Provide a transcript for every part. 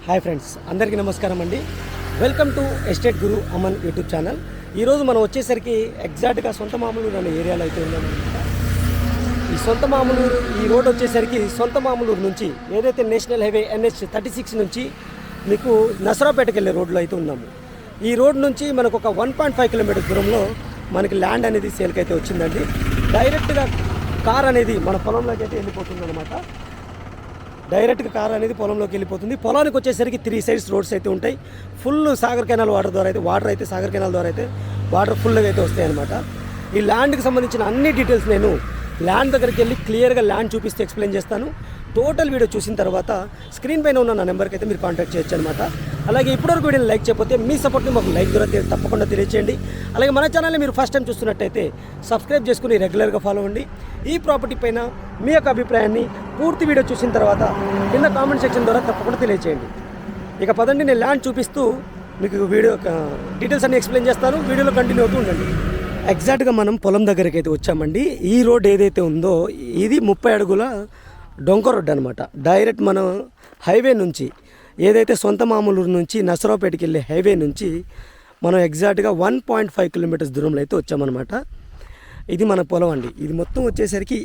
Hi friends, అందరికీ నమస్కారం అండి. Welcome to estate Guru Aman YouTube channel. ఈరోజు మనం వచ్చేసరికి ఎగ్జాక్ట్గా సొంత మామూలూరు అనే ఏరియాలో అయితే ఉన్నామన్నమాట. ఈ సొంత మామూలూరు ఈ రోడ్ వచ్చేసరికి సొంత మామూలూరు నుంచి ఏదైతే నేషనల్ హైవే NH36 నుంచి మీకు నసరాపేటకి వెళ్ళే రోడ్లో అయితే ఉన్నాము. ఈ రోడ్ నుంచి మనకు ఒక 1.5 కిలోమీటర్ దూరంలో మనకి ల్యాండ్ అనేది సేల్కి అయితే వచ్చిందండి. డైరెక్ట్గా కార్ అనేది మన పొలంలోకి అయితే వెళ్ళిపోతుంది అనమాట. డైరెక్ట్గా కార్ అనేది పొలంలోకి వెళ్ళిపోతుంది. పొలానికి వచ్చేసరికి 3 సైడ్స్ రోడ్స్ అయితే ఉంటాయి. ఫుల్ సాగర్ కెనాల్ వాటర్ అయితే సాగర్ కెనాల్ ద్వారా అయితే వాటర్ ఫుల్గా అయితే వస్తాయి అనమాట. ఈ ల్యాండ్కి సంబంధించిన అన్ని డీటెయిల్స్ నేను ల్యాండ్ దగ్గరికి వెళ్ళి క్లియర్గా ల్యాండ్ చూపిస్తే ఎక్స్ప్లెయిన్ చేస్తాను. టోటల్ వీడియో చూసిన తర్వాత స్క్రీన్ పైన ఉన్న నా నెంబర్కి అయితే మీరు కాంటాక్ట్ చేయొచ్చు అనమాట. అలాగే ఇప్పటివరకు వీడియోని లైక్ చేయకపోతే మీ సపోర్ట్ని మాకు లైక్ ద్వారా తప్పకుండా తెలియచేయండి. అలాగే మన ఛానల్ని మీరు ఫస్ట్ టైం చూస్తున్నట్టయితే సబ్స్క్రైబ్ చేసుకుని రెగ్యులర్గా ఫాలో అవ్వండి. ఈ ప్రాపర్టీ పైన మీ యొక్క అభిప్రాయాన్ని పూర్తి వీడియో చూసిన తర్వాత కింద కామెంట్ సెక్షన్ ద్వారా తప్పకుండా తెలియచేయండి. ఇక పదండి, నేను ల్యాండ్ చూపిస్తూ మీకు వీడియో డీటెయిల్స్ అన్ని ఎక్స్ప్లెయిన్ చేస్తాను. వీడియోలో కంటిన్యూ అవుతూ ఉండండి. ఎగ్జాక్ట్గా మనం పొలం దగ్గరికి అయితే వచ్చామండి. ఈ రోడ్ ఏదైతే ఉందో ఇది 30 అడుగుల డొంక రోడ్ అనమాట. డైరెక్ట్ మనం హైవే నుంచి ఏదైతే సొంత మామూలూరు నుంచి నసరావుపేటకి వెళ్ళే హైవే నుంచి మనం ఎగ్జాక్ట్గా 1.5 కిలోమీటర్స్ దూరంలో అయితే వచ్చామన్నమాట. ఇది మన పొలం అండి. ఇది మొత్తం వచ్చేసరికి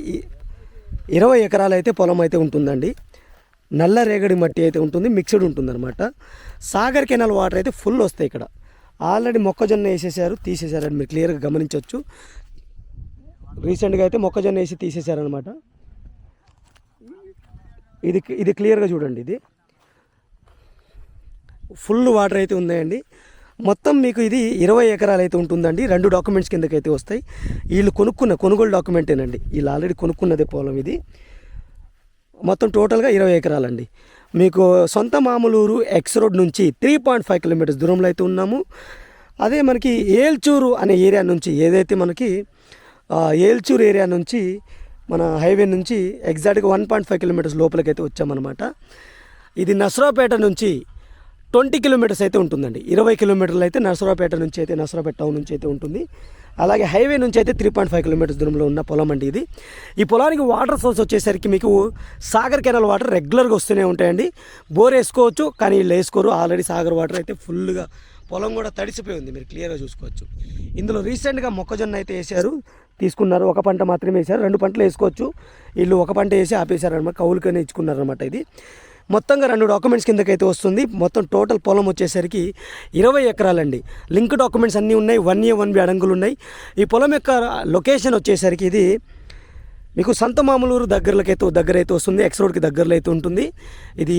20 ఎకరాలు అయితే పొలం అయితే ఉంటుందండి. నల్ల రేగడి మట్టి అయితే ఉంటుంది, మిక్స్డ్ ఉంటుందన్నమాట. సాగర్ కెనాల్ వాటర్ అయితే ఫుల్ వస్తాయి. ఇక్కడ ఆల్రెడీ మొక్కజొన్న వేసేసారు, తీసేసారని మీరు క్లియర్గా గమనించవచ్చు. రీసెంట్గా అయితే మొక్కజొన్న వేసి తీసేశారనమాట. ఇది క్లియర్గా చూడండి. ఇది ఫుల్ వాటర్ అయితే ఉన్నాయండి. మొత్తం మీకు ఇది 20 ఎకరాలు అయితే ఉంటుందండి. 2 డాక్యుమెంట్స్ కిందకైతే వస్తాయి. వీళ్ళు కొనుగోలు డాక్యుమెంటేనండి. వీళ్ళు ఆల్రెడీ కొనుక్కున్నదే పొలం ఇది. మొత్తం టోటల్గా 20 ఎకరాలండి. మీకు సొంత మామూలూరు ఎక్స్ రోడ్ నుంచి 3.5 కిలోమీటర్స్ దూరంలో అయితే ఉన్నాము. అదే మనకి ఏల్చూరు అనే ఏరియా నుంచి ఏదైతే మనకి ఏల్చూరు ఏరియా నుంచి మన హైవే నుంచి ఎగ్జాక్ట్గా 1.5 కిలోమీటర్స్ లోపలికైతే వచ్చామన్నమాట. ఇది నసరావుపేట నుంచి 20 కిలోమీటర్స్ అయితే ఉంటుందండి. 20 కిలోమీటర్లు అయితే నసరావుపేట నుంచి అయితే నసరావుపేట టౌన్ నుంచి అయితే ఉంటుంది. అలాగే హైవే నుంచి అయితే 3.5 కిలోమీటర్స్ దూరంలో ఉన్న పొలం అండి ఇది. ఈ పొలానికి వాటర్ సోర్స్ వచ్చేసరికి మీకు సాగర్ కెనాల్ వాటర్ రెగ్యులర్గా వస్తూనే ఉంటాయండి. బోర్ వేసుకోవచ్చు, కానీ వీళ్ళు వేసుకోరు. ఆల్రెడీ సాగర్ వాటర్ అయితే ఫుల్గా పొలం కూడా తడిసిపోయి ఉంది, మీరు క్లియర్గా చూసుకోవచ్చు. ఇందులో రీసెంట్గా మొక్కజొన్న అయితే వేసారు, తీసుకున్నారు. 1 పంట మాత్రమే వేసారు, 2 పంటలు వేసుకోవచ్చు. వీళ్ళు 1 పంట వేసి ఆపేశారనమాట, కౌలుకనే ఇచ్చుకున్నారనమాట. ఇది మొత్తంగా 2 డాక్యుమెంట్స్ కిందకైతే వస్తుంది. మొత్తం టోటల్ పొలం వచ్చేసరికి 20 ఎకరాలండి. లింక్ డాక్యుమెంట్స్ అన్నీ ఉన్నాయి. 1A 1B అడంగులు ఉన్నాయి. ఈ పొలం యొక్క లొకేషన్ వచ్చేసరికి ఇది మీకు సంత మామూలూరు దగ్గరైతే వస్తుంది. ఎక్స్ రోడ్కి దగ్గరలో అయితే ఉంటుంది. ఇది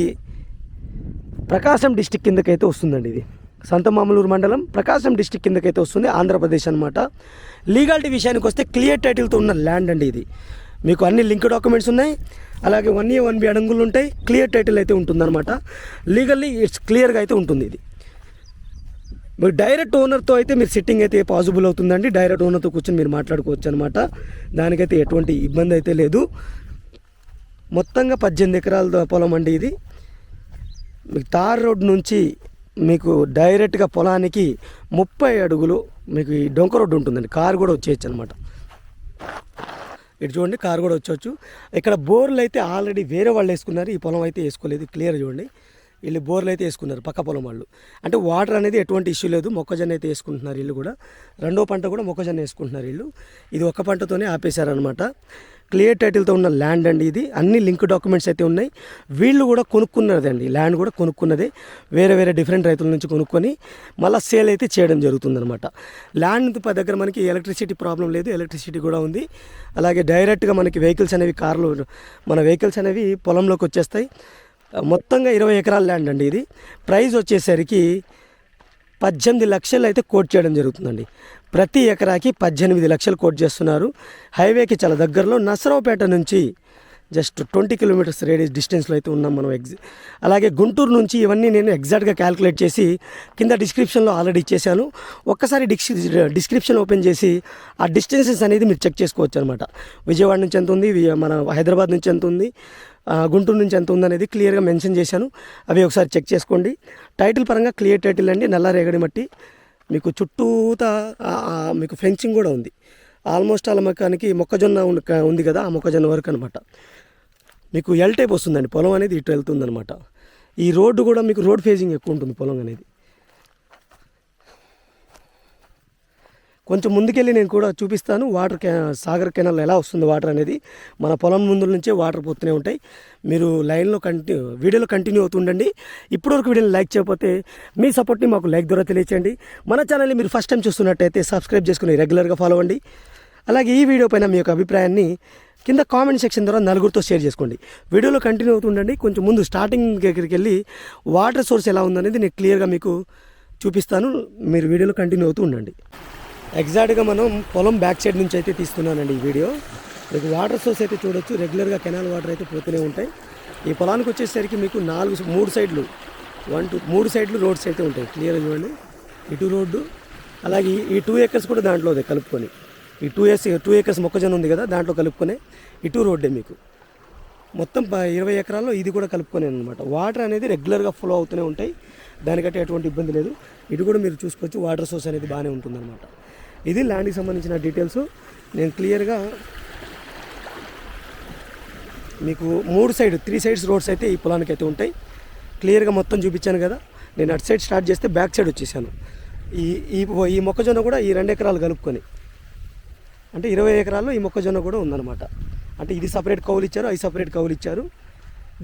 ప్రకాశం డిస్టిక్ కిందకైతే వస్తుందండి. ఇది సంత మామూలూరు మండలం ప్రకాశం డిస్టిక్ కిందకైతే వస్తుంది, ఆంధ్రప్రదేశ్ అనమాట. లీగాలిటీ విషయానికి వస్తే క్లియర్ టైటిల్తో ఉన్న ల్యాండ్ అండి ఇది. మీకు అన్ని లింక్ డాక్యుమెంట్స్ ఉన్నాయి. అలాగే 1A 1B అడంగులు ఉంటాయి. క్లియర్ టైటిల్ అయితే ఉంటుందన్నమాట. లీగల్లీ ఇట్స్ క్లియర్గా అయితే ఉంటుంది. ఇది మీరు డైరెక్ట్ ఓనర్తో అయితే మీరు సిట్టింగ్ అయితే పాసిబుల్ అవుతుందండి. డైరెక్ట్ ఓనర్తో కూర్చొని మీరు మాట్లాడుకోవచ్చు అనమాట. దానికైతే ఎటువంటి ఇబ్బంది అయితే లేదు. మొత్తంగా 18 ఎకరాల పొలం అండి ఇది. మీకు తార్ రోడ్ నుంచి మీకు డైరెక్ట్గా పొలానికి 30 అడుగులు మీకు ఈ డొంక రోడ్డు ఉంటుందండి. కారు కూడా వచ్చేయచ్చు అనమాట. ఇటు చూడండి, కారు కూడా వచ్చవచ్చు. ఇక్కడ బోర్లు అయితే ఆల్రెడీ వేరే వాళ్ళు వేసుకున్నారు, ఈ పొలం అయితే వేసుకోలేదు. క్లియర్ చూడండి, వీళ్ళు బోర్లు అయితే వేసుకున్నారు పక్క పొలం వాళ్ళు. అంటే వాటర్ అనేది ఎటువంటి ఇష్యూ లేదు. మొక్కజొన్న అయితే వేసుకుంటున్నారు వీళ్ళు కూడా. 2వ పంట కూడా మొక్కజొన్న వేసుకుంటున్నారు వీళ్ళు. ఇది 1 పంటతోనే ఆపేశారనమాట. క్లియర్ టైటిల్తో ఉన్న ల్యాండ్ అండి ఇది. అన్ని లింక్ డాక్యుమెంట్స్ అయితే ఉన్నాయి. వీళ్ళు కూడా కొనుక్కున్నదండి, ల్యాండ్ కూడా కొనుక్కున్నదే. వేరే డిఫరెంట్ రైతుల నుంచి కొనుక్కొని మళ్ళీ సేల్ అయితే చేయడం జరుగుతుందన్నమాట. ల్యాండ్ దగ్గర మనకి ఎలక్ట్రిసిటీ ప్రాబ్లం లేదు, ఎలక్ట్రిసిటీ కూడా ఉంది. అలాగే డైరెక్ట్గా మనకి వెహికల్స్ అనేవి మన వెహికల్స్ అనేవి పొలంలోకి వచ్చేస్తాయి. మొత్తంగా 20 ఎకరాల ల్యాండ్ అండి ఇది. ప్రైస్ వచ్చేసరికి 18 లక్షలు అయితే కోట్ చేయడం జరుగుతుందండి. ప్రతి ఎకరాకి 18 లక్షలు కోట్ చేస్తున్నారు. హైవేకి చాలా దగ్గరలో నసరావుపేట నుంచి జస్ట్ 20 కిలోమీటర్స్ రేడియస్ డిస్టెన్స్లో అయితే ఉన్నాం మనం. అలాగే గుంటూరు నుంచి ఇవన్నీ నేను ఎగ్జాక్ట్గా క్యాలిక్యులేట్ చేసి కింద డిస్క్రిప్షన్లో ఆల్రెడీ ఇచ్చేసాను. ఒక్కసారి డిస్క్రిప్షన్ ఓపెన్ చేసి ఆ డిస్టెన్సెస్ అనేది మీరు చెక్ చేసుకోవచ్చు అనమాట. విజయవాడ నుంచి ఎంత ఉంది, మన హైదరాబాద్ నుంచి ఎంత ఉంది, గుంటూరు నుంచి ఎంత ఉందనేది క్లియర్గా మెన్షన్ చేశాను. అవి ఒకసారి చెక్ చేసుకోండి. టైటిల్ పరంగా క్లియర్ టైటిల్ అండి. నల్ల రేగడి మట్టి. మీకు చుట్టూతా మీకు ఫెన్సింగ్ కూడా ఉంది. ఆల్మోస్ట్ అలా మకానికి మొక్కజొన్న ఉంది కదా, ఆ మొక్కజొన్న వరకు అనమాట. మీకు ఎల్ టైప్ వస్తుందండి. పొలం అనేది ఇటు వెళ్తుందనమాట. ఈ రోడ్డు కూడా మీకు రోడ్ ఫేజింగ్ ఎక్కువ ఉంటుంది పొలం అనేది. కొంచెం ముందుకెళ్ళి నేను కూడా చూపిస్తాను సాగర్ కెనాల్ ఎలా వస్తుంది వాటర్ అనేది. మన పొలం ముందు నుంచే వాటర్ పోతూనే ఉంటాయి. మీరు లైన్లో వీడియోలో కంటిన్యూ అవుతుండండి. ఇప్పటివరకు వీడియోని లైక్ చేయకపోతే మీ సపోర్ట్ని మాకు లైక్ ద్వారా తెలియచేయండి. మన ఛానల్ని మీరు ఫస్ట్ టైం చూస్తున్నట్టయితే సబ్స్క్రైబ్ చేసుకుని రెగ్యులర్గా ఫాలో అవ్వండి. అలాగే ఈ వీడియో పైన మీ యొక్క అభిప్రాయాన్ని కింద కామెంట్ సెక్షన్ ద్వారా నలుగురితో షేర్ చేసుకోండి. వీడియోలో కంటిన్యూ అవుతుండండి. కొంచెం ముందు స్టార్టింగ్ దగ్గరికి వెళ్ళి వాటర్ సోర్స్ ఎలా ఉందనేది నేను క్లియర్గా మీకు చూపిస్తాను. మీరు వీడియోలో కంటిన్యూ అవుతూ ఉండండి. ఎగ్జాక్ట్గా మనం పొలం బ్యాక్ సైడ్ నుంచి అయితే తీస్తున్నానండి ఈ వీడియో. మీకు వాటర్ సోర్స్ అయితే చూడొచ్చు. రెగ్యులర్గా కెనాల్ వాటర్ అయితే పోతూనే ఉంటాయి. ఈ పొలానికి వచ్చేసరికి మీకు 3 సైడ్లు 3 సైడ్లు రోడ్స్ అయితే ఉంటాయి. క్లియర్గా చూడండి. ఇటు రోడ్డు, అలాగే ఈ 2 ఏకర్స్ కూడా దాంట్లో కలుపుకొని, ఈ 2 ఏకర్స్ మొక్కజొన్న ఉంది కదా, దాంట్లో కలుపుకొని ఇటు రోడ్డే మీకు మొత్తం 20 ఎకరాల్లో ఇది కూడా కలుపుకొని అనమాట. వాటర్ అనేది రెగ్యులర్గా ఫ్లో అవుతూనే ఉంటాయి. దానికంటే ఎటువంటి ఇబ్బంది లేదు. ఇటు కూడా మీరు చూసుకోవచ్చు. వాటర్ సోర్స్ అనేది బాగానే ఉంటుందన్నమాట. ఇది ల్యాండ్కి సంబంధించిన డీటెయిల్స్. నేను క్లియర్గా మీకు 3 సైడ్స్ రోడ్స్ అయితే ఈ పొలానికి అయితే ఉంటాయి. క్లియర్గా మొత్తం చూపించాను కదా. నేను అటు సైడ్ స్టార్ట్ చేస్తే బ్యాక్ సైడ్ వచ్చేసాను. ఈ మొక్కజొన్న కూడా ఈ 2 ఎకరాలు కలుపుకొని, అంటే 20 ఎకరాల్లో ఈ మొక్కజొన్న కూడా ఉందన్నమాట. అంటే ఇది సపరేట్ కౌలు ఇచ్చారు, అవి సపరేట్ కౌలు ఇచ్చారు.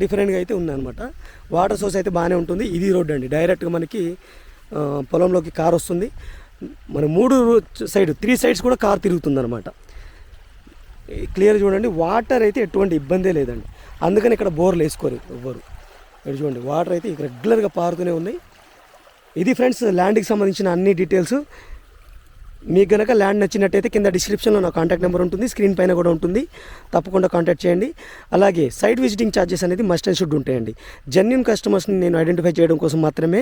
డిఫరెంట్గా అయితే ఉందన్నమాట. వాటర్ సోర్స్ అయితే బాగానే ఉంటుంది. ఇది రోడ్ అండి. డైరెక్ట్గా మనకి పొలంలోకి కార్ వస్తుంది. మన 3 సైడ్స్ కూడా కార్ తిరుగుతుందన్నమాట. క్లియర్ చూడండి. వాటర్ అయితే ఎటువంటి ఇబ్బందే లేదండి. అందుకని ఇక్కడ బోర్లు వేసుకోరు ఎవ్వరు. ఇక్కడ చూడండి, వాటర్ అయితే ఇక్కడ రెగ్యులర్గా పారుతూనే ఉన్నాయి. ఇది ఫ్రెండ్స్ ల్యాండ్కి సంబంధించిన అన్ని డీటెయిల్స్. మీకు కనుక ల్యాండ్ నచ్చినట్టయితే కింద డిస్క్రిప్షన్లో నా కాంటాక్ట్ నెంబర్ ఉంటుంది, స్క్రీన్ పైన కూడా ఉంటుంది. తప్పకుండా కాంటాక్ట్ చేయండి. అలాగే సైట్ విజిటింగ్ ఛార్జెస్ అనేది మస్ట్ అండ్ షుడ్ ఉంటాయండి. జెన్యూన్ కస్టమర్స్ని నేను ఐడెంటిఫై చేయడం కోసం మాత్రమే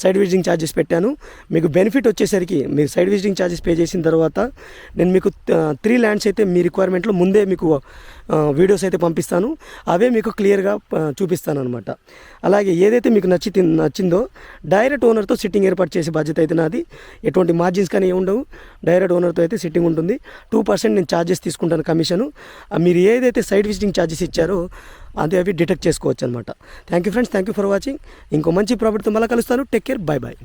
సైట్ విజిటింగ్ ఛార్జెస్ పెట్టాను. మీకు బెనిఫిట్ వచ్చేసరికి మీరు సైట్ విజిటింగ్ ఛార్జెస్ పే చేసిన తర్వాత నేను మీకు 3 ల్యాండ్స్ అయితే మీ రిక్వైర్మెంట్లో ముందే మీకు వీడియోస్ అయితే పంపిస్తాను. అవే మీకు క్లియర్గా చూపిస్తాను అనమాట. అలాగే ఏదైతే మీకు నచ్చిందో డైరెక్ట్ ఓనర్తో సిట్టింగ్ ఏర్పాటు చేసే బాధ్యత అయితే నాది. ఎటువంటి మార్జిన్స్ కానీ ఏముండవు. డైరెక్ట్ ఓనర్తో అయితే సిట్టింగ్ ఉంటుంది. 2% నేను ఛార్జెస్ తీసుకుంటాను కమిషను. మీరు ఏదైతే సైట్ విజిటింగ్ ఛార్జెస్ ఇచ్చారో అవి డిటెక్ట్ చేసుకోవచ్చు అనమాట. Thank you friends. Thank you for watching. ఇంకో మంచి ప్రాపర్టీతో మళ్ళీ కలుస్తాను. Take care. Bye bye.